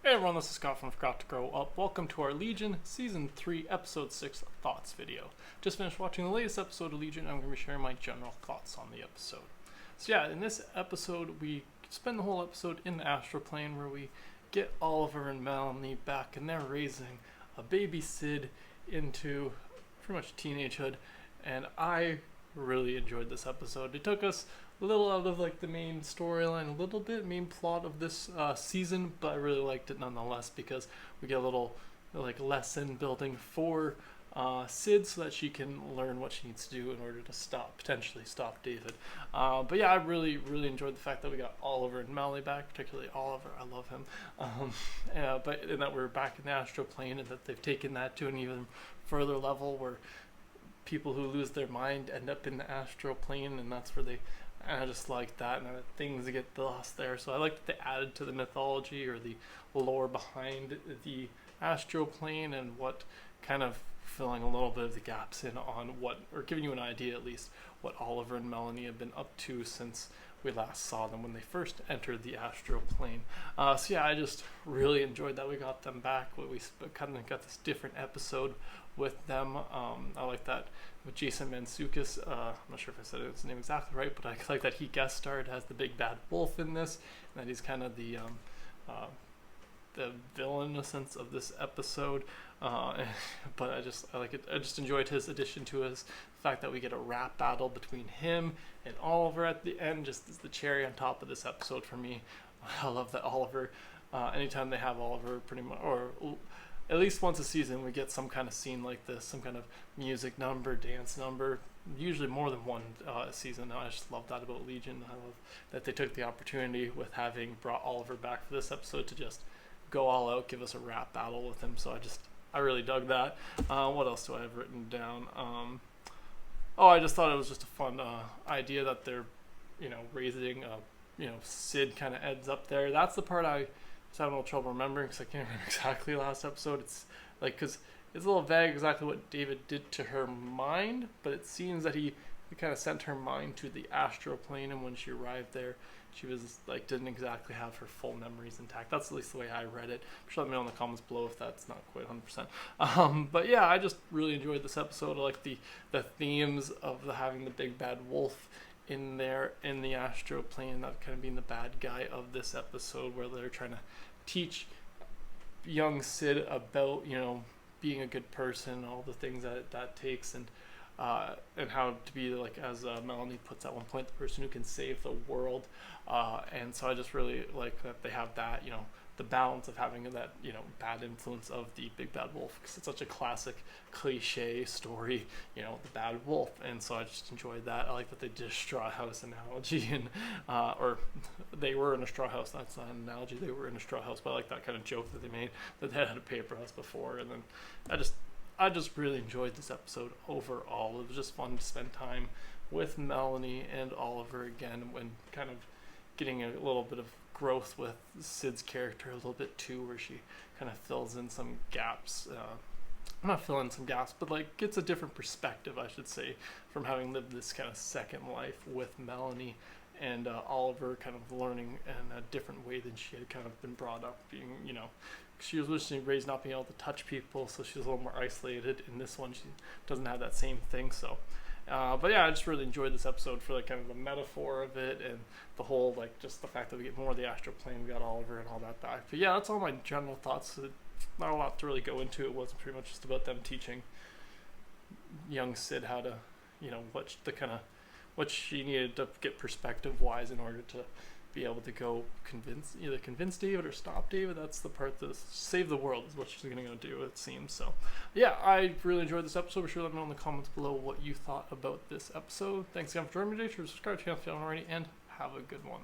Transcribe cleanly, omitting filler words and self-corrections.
Hey everyone, this is Scott from Forgot to Grow Up. Welcome to our Legion Season 3, Episode 6 Thoughts video. Just finished watching the latest episode of Legion, and I'm going to be sharing my general thoughts on the episode. So yeah, in this episode, we spend the whole episode in the astral plane where we get Oliver and Melanie back, and they're raising a baby Sid into pretty much teenagehood, and I really enjoyed this episode. It took us a little out of like the main storyline, a little bit main plot of this season, but I really liked it nonetheless because we get a little like lesson building for Sid so that she can learn what she needs to do in order to potentially stop David. But yeah, I really enjoyed the fact that we got Oliver and Melanie back, particularly Oliver. I love him. And that we're back in the astral plane, and that they've taken that to an even further level where people who lose their mind end up in the astral plane, and that's where I just like that, and things get lost there. So I like that they added to the mythology or the lore behind the astral plane, and what kind of filling a little bit of the gaps in on what, or giving you an idea at least, what Oliver and Melanie have been up to since we last saw them when they first entered the astral plane. So yeah, I just really enjoyed that we got them back. We kind of got this different episode with them. I like that with Jason Mantzoukas. I'm not sure if I said his name exactly right, but I like that he guest starred as the big bad wolf in this, and that he's kind of the villain in a sense of this episode. But I like it. I just enjoyed his addition to us. The fact that we get a rap battle between him and Oliver at the end just is the cherry on top of this episode for me. I love that Oliver. Anytime they have Oliver, pretty much, or at least once a season, we get some kind of scene like this, some kind of music number, dance number, usually more than one season. I just love that about Legion. I love that they took the opportunity with having brought Oliver back for this episode to just go all out, give us a rap battle with him. So I really dug that. What else do I have written down? I just thought it was just a fun idea that they're, raising, Sid kind of ends up there. That's the part I was having a little trouble remembering because I can't remember exactly last episode. It's like, because it's a little vague exactly what David did to her mind, but it seems that he kind of sent her mind to the astral plane, and when she arrived there, she was like, didn't exactly have her full memories intact. That's at least the way I read it. Let me know in the comments below if that's not quite 100%. But yeah, I just really enjoyed this episode. I like the themes of having the big bad wolf in there in the astral plane, that kind of being the bad guy of this episode, where they're trying to teach young Sid about, being a good person, all the things that takes, and how to be, like, as Melanie puts at one point, the person who can save the world. And so I just really like that they have that, the balance of having that, bad influence of the big bad wolf, because it's such a classic cliche story, the bad wolf. And so I just enjoyed that. I like that they did a straw house analogy, and or they were in a straw house. That's not an analogy. They were in a straw house, but I like that kind of joke that they made, that they had a paper house before. And then I just really enjoyed this episode overall. It was just fun to spend time with Melanie and Oliver again, when kind of getting a little bit of growth with Sid's character a little bit too, where she kind of fills in some gaps. Not fill in some gaps, but like gets a different perspective, I should say, from having lived this kind of second life with Melanie, and Oliver kind of learning in a different way than she had kind of been brought up, being, she was originally raised not being able to touch people, so she's a little more isolated. In this one, she doesn't have that same thing. So but yeah, I just really enjoyed this episode for like kind of the metaphor of it, and the whole, like, just the fact that we get more of the astral plane, we got Oliver and all that back. But yeah, that's all my general thoughts. Not a lot to really go into. It was pretty much just about them teaching young Sid how to, what she needed to get perspective wise in order to be able to go convince David or stop David. That's the part that save the world is what she's going to go do, it seems. So yeah, I really enjoyed this episode. Be sure to let me know in the comments below what you thought about this episode. Thanks again for joining me today. Subscribe to the channel if you haven't already, and have a good one.